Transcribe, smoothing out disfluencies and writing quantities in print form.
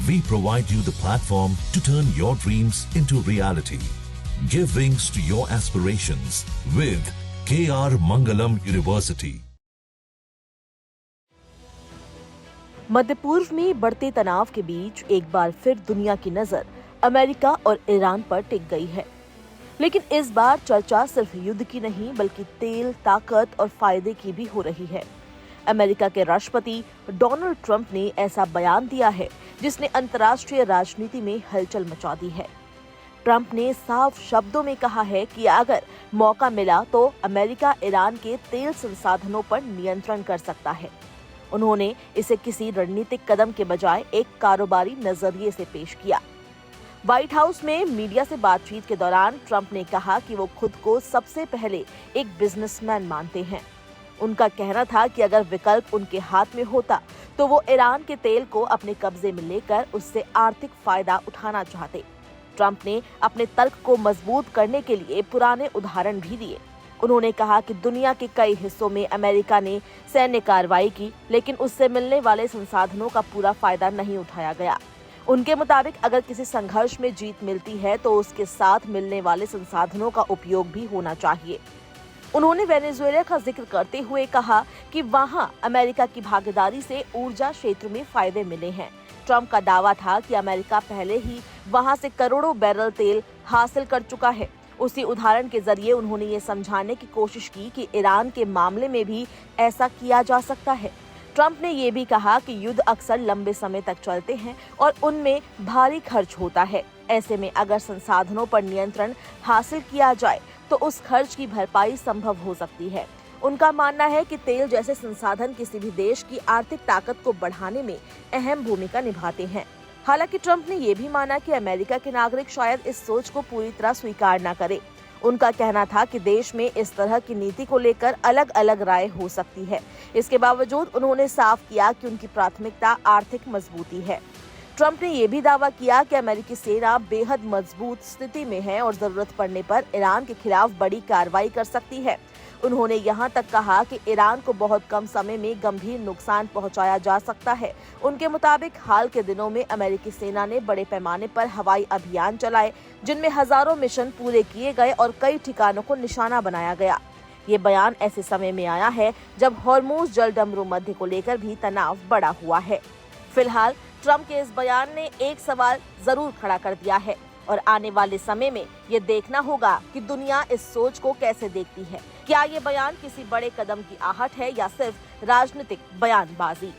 We provide you the platform to turn your dreams into reality. Give wings to your aspirations with KR Mangalam University. मध्य पूर्व में बढ़ते तनाव के बीच एक बार फिर दुनिया की नजर अमेरिका और ईरान पर टिक गई है। लेकिन इस बार चर्चा सिर्फ युद्ध की नहीं बल्कि तेल, ताकत और फायदे की भी हो रही है। अमेरिका के राष्ट्रपति डोनाल्ड ट्रंप ने ऐसा बयान दिया है जिसने अंतर्राष्ट्रीय राजनीति में हलचल मचा दी है। ट्रंप ने साफ शब्दों में कहा है कि अगर मौका मिला तो अमेरिका ईरान के तेल संसाधनों पर नियंत्रण कर सकता है। उन्होंने इसे किसी रणनीतिक कदम के बजाय एक कारोबारी नजरिए से पेश किया। व्हाइट हाउस में मीडिया से बातचीत के दौरान ट्रंप ने कहा कि वो खुद को सबसे पहले एक बिजनेसमैन मानते हैं। उनका कहना था कि अगर विकल्प उनके हाथ में होता तो वो ईरान के तेल को अपने कब्जे में लेकर उससे आर्थिक फायदा उठाना चाहते। ट्रंप ने अपने तर्क को मजबूत करने के लिए पुराने उदाहरण भी दिए। उन्होंने कहा कि दुनिया के कई हिस्सों में अमेरिका ने सैन्य कार्रवाई की, लेकिन उससे मिलने वाले संसाधनों का पूरा फायदा नहीं उठाया गया। उनके मुताबिक अगर किसी संघर्ष में जीत मिलती है तो उसके साथ मिलने वाले संसाधनों का उपयोग भी होना चाहिए। उन्होंने वेनेजुएला का जिक्र करते हुए कहा कि वहां अमेरिका की भागीदारी से ऊर्जा क्षेत्र में फायदे मिले हैं। ट्रंप का दावा था कि अमेरिका पहले ही वहां से करोड़ों बैरल तेल हासिल कर चुका है। उसी उदाहरण के जरिए उन्होंने ये समझाने की कोशिश की कि ईरान के मामले में भी ऐसा किया जा सकता है। ट्रंप ने ये भी कहा कि युद्ध अक्सर लंबे समय तक चलते हैं और उनमें भारी खर्च होता है। ऐसे में अगर संसाधनों पर नियंत्रण हासिल किया जाए तो उस खर्च की भरपाई संभव हो सकती है। उनका मानना है कि तेल जैसे संसाधन किसी भी देश की आर्थिक ताकत को बढ़ाने में अहम भूमिका निभाते हैं। हालांकि ट्रंप ने यह भी माना कि अमेरिका के नागरिक शायद इस सोच को पूरी तरह स्वीकार न करें। उनका कहना था कि देश में इस तरह की नीति को लेकर अलग अलग राय हो सकती है। इसके बावजूद उन्होंने साफ किया कि उनकी प्राथमिकता आर्थिक मजबूती है। ट्रंप ने यह भी दावा किया कि अमेरिकी सेना बेहद मजबूत स्थिति में है और जरूरत पड़ने पर ईरान के खिलाफ बड़ी कार्रवाई कर सकती है। उन्होंने यहां तक कहा कि ईरान को बहुत कम समय में गंभीर नुकसान पहुंचाया जा सकता है। उनके मुताबिक हाल के दिनों में अमेरिकी सेना ने बड़े पैमाने पर हवाई अभियान चलाए, जिनमें हजारों मिशन पूरे किए गए और कई ठिकानों को निशाना बनाया गया। ये बयान ऐसे समय में आया है जब हॉर्मुज जलडमरू मध्य को लेकर भी तनाव बढ़ा हुआ है। फिलहाल ट्रंप के इस बयान ने एक सवाल जरूर खड़ा कर दिया है और आने वाले समय में ये देखना होगा कि दुनिया इस सोच को कैसे देखती है। क्या ये बयान किसी बड़े कदम की आहट है या सिर्फ राजनीतिक बयानबाजी?